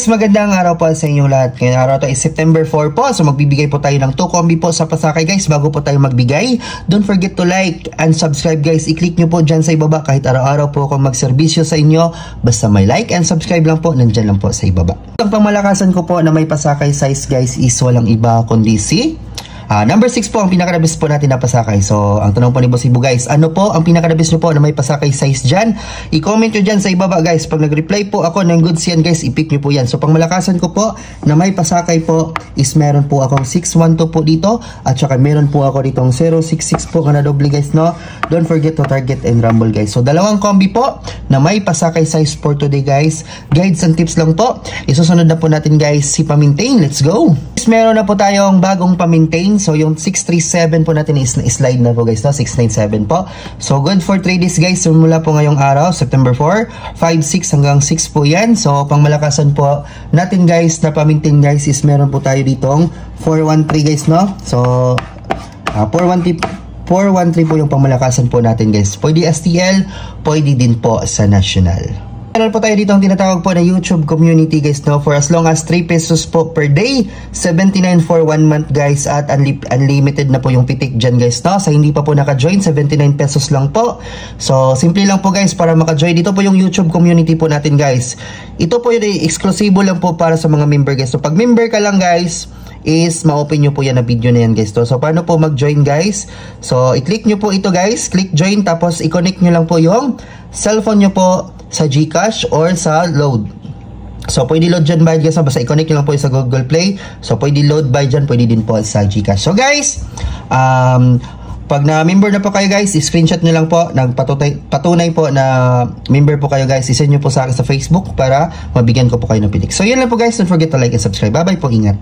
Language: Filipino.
Magandang araw po sa inyong lahat. Ngayong araw to is September 4 po. So magbibigay po tayo ng 2 combi po sa pasakay guys. Bago po tayo magbigay, don't forget to like and subscribe guys. I-click nyo po dyan sa ibaba. Kahit araw-araw po akong magserbisyo sa inyo, basta may like and subscribe lang po, nandyan lang po sa ibaba. Ang pamalakasan ko po na may pasakay size guys is walang iba kundi si number 6 po ang pinaka-the-best po natin na pasakay. So, ang tanong po ni Boss Ibu guys, ano po ang pinaka-the-best nyo po na may pasakay size dyan? I-comment nyo dyan sa ibaba guys. Pag nag-reply po ako ng goods yan guys, i-pick nyo po yan. So, pang malakasan ko po na may pasakay po is meron po akong 612 po dito at saka meron po ako ditong 066 po na doble guys, no? Don't forget to target and rumble guys. So, dalawang combi po na may pasakay size for today guys. Guides and tips lang po. Isusunod na po natin guys si pa-maintain. Let's go! Meron na po tayong bagong pa-maintain. So, yung 637 po natin is slide na po guys, no? 697 po. So, good for 3 days guys. Mula po ngayong araw, September 4, 5, 6 hanggang 6 po yan. So, pang malakasan po natin guys na pa-maintain guys is meron po tayo ditong 413 guys, no? So, 413 po yung pamalakasan po natin guys. Pwede STL, pwede din po sa national. Meron po tayo dito ang tinatawag po na YouTube community guys, no? For as long as 3 pesos po per day, 79 for 1 month guys, at unlimited na po yung pitik dyan guys, no? Sa hindi pa po naka-join, 79 pesos lang po. So, simple lang po guys para maka-join. Dito po yung YouTube community po natin guys. Ito po yung exclusive lang po para sa mga member guys. So, pag member ka lang guys, is ma-open nyo po yan na video na yan guys. So, paano po mag-join guys? So, i-click nyo po ito guys. Click join, tapos i-connect nyo lang po yung cellphone nyo po sa GCash or sa load. So, pwede load dyan by guys. Basta i-connect nyo lang po sa Google Play. So, pwede load by dyan. Pwede din po sa GCash. So, guys, pag na-member na po kayo guys, screenshot nyo lang po. Patunay po na member po kayo guys. I-send nyo po sa akin sa Facebook para mabigyan ko po kayo ng pilik. So, yun lang po guys. Don't forget to like and subscribe. Bye-bye po. Ingat.